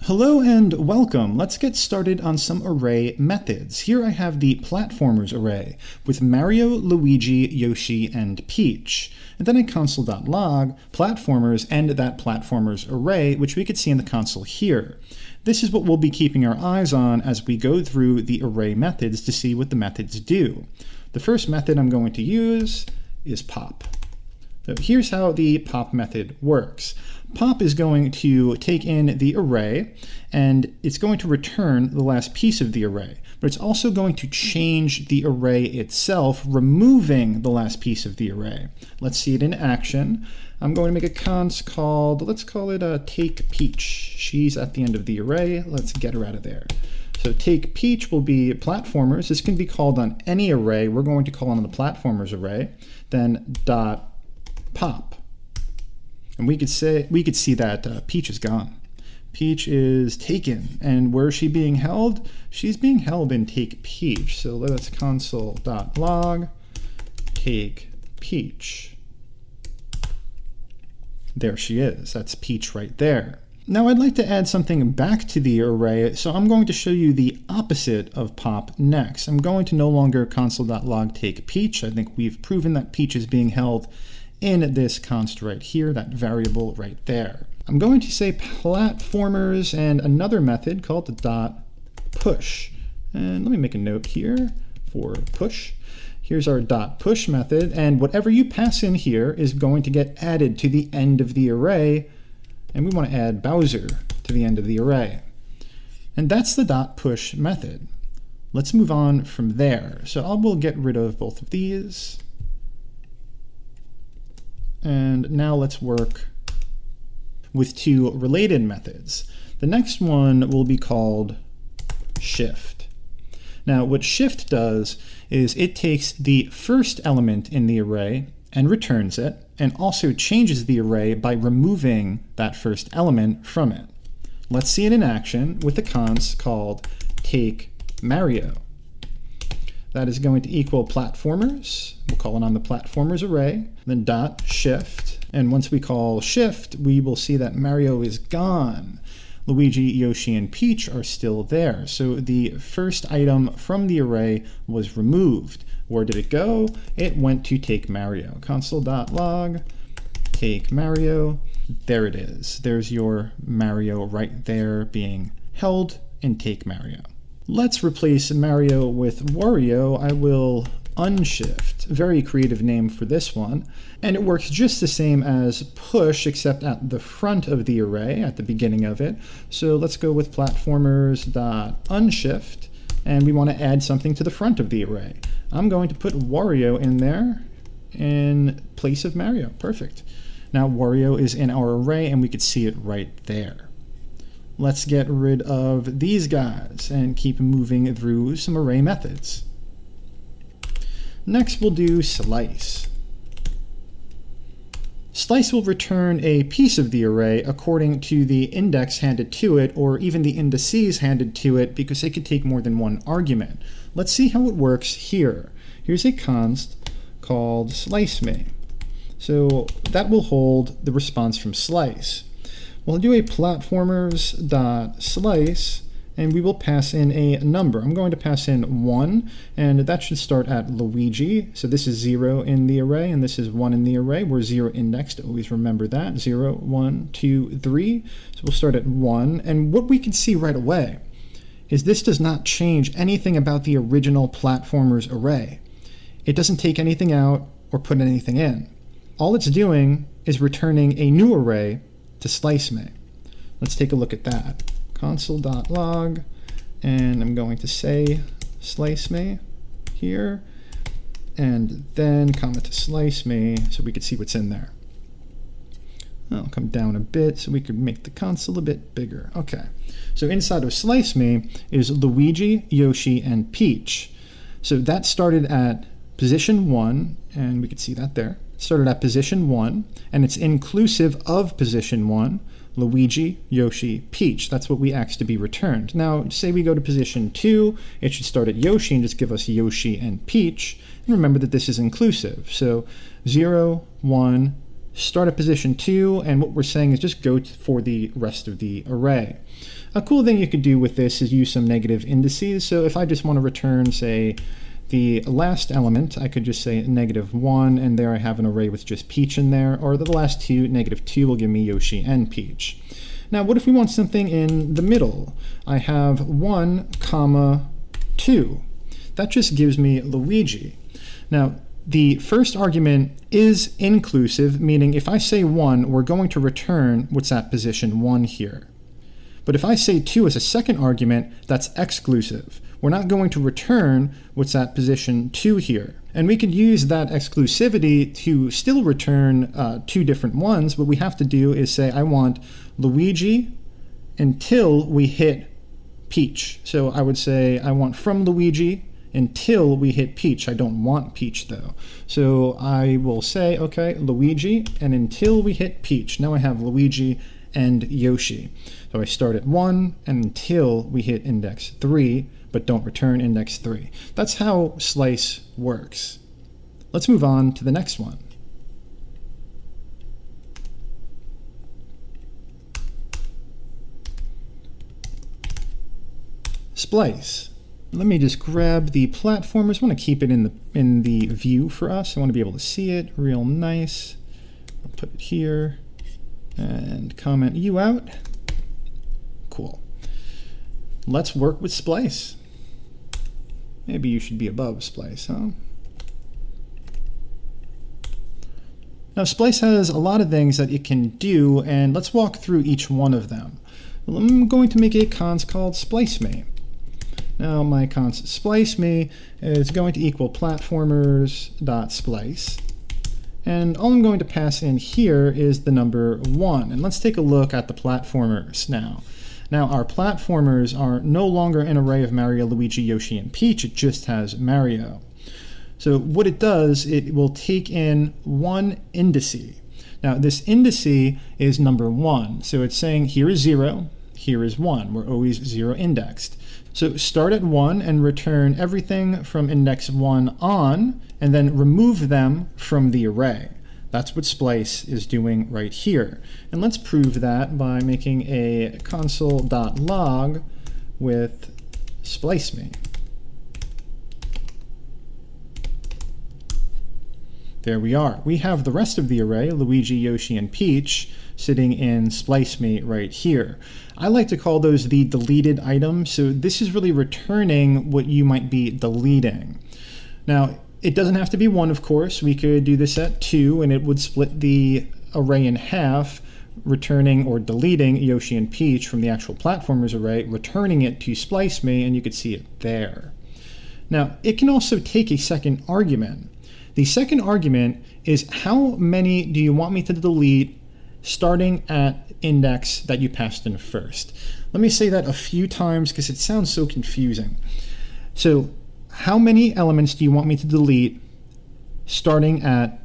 Hello and welcome. Let's get started on some array methods. Here I have the platformers array with Mario, Luigi, Yoshi, and Peach. And then in console.log, platformers and that platformers array, which we could see in the console here. This is what we'll be keeping our eyes on as we go through the array methods to see what the methods do. The first method I'm going to use is pop. So here's how the pop method works. Pop is going to take in the array and it's going to return the last piece of the array, but it's also going to change the array itself, removing the last piece of the array. Let's see it in action. I'm going to make a const called, let's call it take Peach. She's at the end of the array. Let's get her out of there. So take Peach will be platformers. This can be called on any array. We're going to call on the platformers array. Then dot pop. And we could see that Peach is gone. Peach is taken. And where is she being held? She's being held in take Peach. So let's console.log take Peach. There she is. That's Peach right there. Now I'd like to add something back to the array, so I'm going to show you the opposite of pop next. I'm going to no longer console.log take Peach. I think we've proven that Peach is being held in this const right here, that variable right there. I'm going to say platformers and another method called dot push. And let me make a note here for push. Here's our dot push method, and whatever you pass in here is going to get added to the end of the array, and we want to add Bowser to the end of the array. And that's the dot push method. Let's move on from there. So I will get rid of both of these. And now let's work with two related methods. The next one will be called shift. Now what shift does is it takes the first element in the array and returns it, and also changes the array by removing that first element from it. Let's see it in action with a const called take Mario. That is going to equal platformers. We'll call it on the platformers array, then dot shift. And once we call shift, we will see that Mario is gone. Luigi, Yoshi, and Peach are still there. So the first item from the array was removed. Where did it go? It went to take Mario. Console.log take Mario. There it is. There's your Mario right there being held in take Mario. Let's replace Mario with Wario. I will unshift. Very creative name for this one. And it works just the same as push, except at the front of the array, at the beginning of it. So let's go with platformers.unshift, and we want to add something to the front of the array. I'm going to put Wario in there in place of Mario. Perfect. Now Wario is in our array, and we could see it right there. Let's get rid of these guys and keep moving through some array methods. Next we'll do slice. Slice will return a piece of the array according to the index handed to it, or even the indices handed to it, because it could take more than one argument. Let's see how it works here. Here's a const called slice me. So that will hold the response from slice. We'll do a platformers.slice, and we will pass in a number. I'm going to pass in 1, and that should start at Luigi. So this is 0 in the array, and this is 1 in the array. We're 0 indexed, always remember that. 0, 1, 2, 3. So we'll start at 1, and what we can see right away is this does not change anything about the original platformers array. It doesn't take anything out or put anything in. All it's doing is returning a new array to slice me. Let's take a look at that. Console.log, and I'm going to say slice me here, and then comment to slice me so we could see what's in there. I'll come down a bit so we could make the console a bit bigger. Okay, so inside of slice me is Luigi, Yoshi, and Peach. So that started at position 1, and we could see that there. It started at position 1, and it's inclusive of position 1, Luigi, Yoshi, Peach. That's what we asked to be returned. Now, say we go to position 2, it should start at Yoshi and just give us Yoshi and Peach. And remember that this is inclusive. So 0, 1, start at position 2, and what we're saying is just go for the rest of the array. A cool thing you could do with this is use some negative indices. So if I just want to return, say, the last element, I could just say -1, and there I have an array with just Peach in there, or the last two, -2 will give me Yoshi and Peach. Now, what if we want something in the middle? I have 1, 2. That just gives me Luigi. Now, the first argument is inclusive, meaning if I say 1, we're going to return what's at position 1 here. But if I say 2 as a second argument, that's exclusive. We're not going to return what's at position 2 here. And we could use that exclusivity to still return 2 different ones. What we have to do is say, I want Luigi until we hit Peach. So I would say, I want from Luigi until we hit Peach. I don't want Peach though. So I will say, okay, Luigi, and until we hit Peach. Now I have Luigi and Yoshi. So I start at 1 and until we hit index 3, but don't return index 3. That's how Splice works. Let's move on to the next one. Splice. Let me just grab the platformers. I want to keep it in the view for us. I want to be able to see it real nice. I'll put it here and comment you out. Cool. Let's work with Splice. Maybe you should be above Splice, huh? Now, Splice has a lot of things that it can do, and let's walk through each one of them. I'm going to make a const called splice me. Now, my const splice me is going to equal platformers.splice. And all I'm going to pass in here is the number 1. And let's take a look at the platformers now. Now, our platformers are no longer an array of Mario, Luigi, Yoshi, and Peach. It just has Mario. So what it does, it will take in one indice. Now, this indice is number 1. So it's saying here is 0, here is 1. We're always 0 indexed. So start at 1 and return everything from index 1 on, and then remove them from the array. That's what Splice is doing right here. And let's prove that by making a console.log with splice me. There we are. We have the rest of the array, Luigi, Yoshi, and Peach, sitting in splice me right here. I like to call those the deleted items. So this is really returning what you might be deleting. Now, it doesn't have to be 1, of course. We could do this at 2, and it would split the array in half, returning or deleting Yoshi and Peach from the actual platformers array, returning it to splice me, and you could see it there. Now, it can also take a second argument. The second argument is how many do you want me to delete starting at index that you passed in first. Let me say that a few times because it sounds so confusing. So how many elements do you want me to delete starting at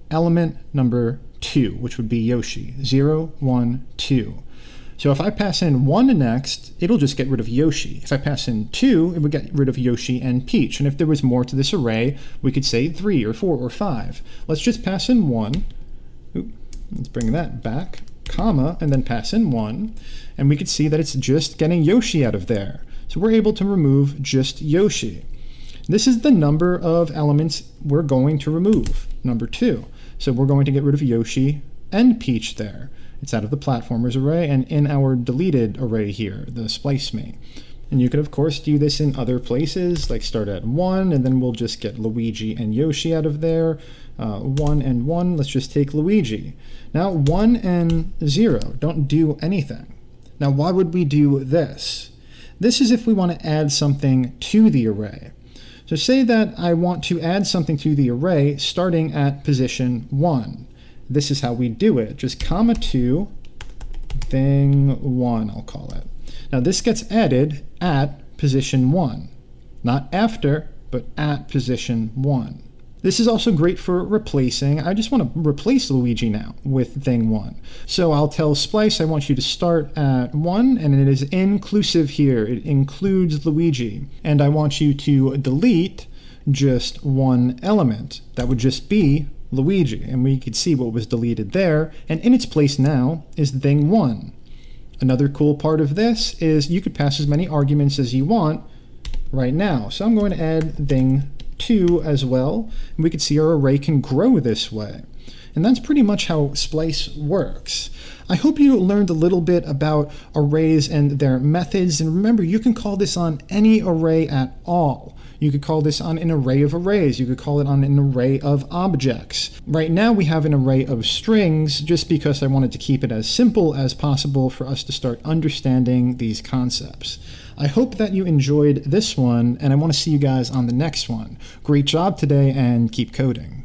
element number 2, which would be Yoshi? 0, 1, 2. So if I pass in 1 next, it'll just get rid of Yoshi. If I pass in 2, it would get rid of Yoshi and Peach. And if there was more to this array, we could say 3 or 4 or 5. Let's just pass in 1. Oop, let's bring that back, comma, and then pass in 1. And we could see that it's just getting Yoshi out of there. So we're able to remove just Yoshi. This is the number of elements we're going to remove, number 2. So we're going to get rid of Yoshi and Peach there. It's out of the platformers array and in our deleted array here, the splice me. And you could, of course, do this in other places, like start at 1, and then we'll just get Luigi and Yoshi out of there. 1 and 1, let's just take Luigi. Now 1 and 0, don't do anything. Now why would we do this? This is if we want to add something to the array. So say that I want to add something to the array starting at position 1. This is how we do it. Just comma 2, thing 1, I'll call it. Now this gets added at position 1. Not after, but at position 1. This is also great for replacing. I just want to replace Luigi now with thing 1. So I'll tell Splice I want you to start at 1, and it is inclusive here. It includes Luigi. And I want you to delete just 1 element. That would just be Luigi, and we could see what was deleted there, and in its place now is thing 1. Another cool part of this is you could pass as many arguments as you want right now. So I'm going to add thing 2 as well, and we can see our array can grow this way. And that's pretty much how Splice works. I hope you learned a little bit about arrays and their methods, and remember, you can call this on any array at all. You could call this on an array of arrays. You could call it on an array of objects. Right now we have an array of strings just because I wanted to keep it as simple as possible for us to start understanding these concepts. I hope that you enjoyed this one, and I want to see you guys on the next one. Great job today, and keep coding.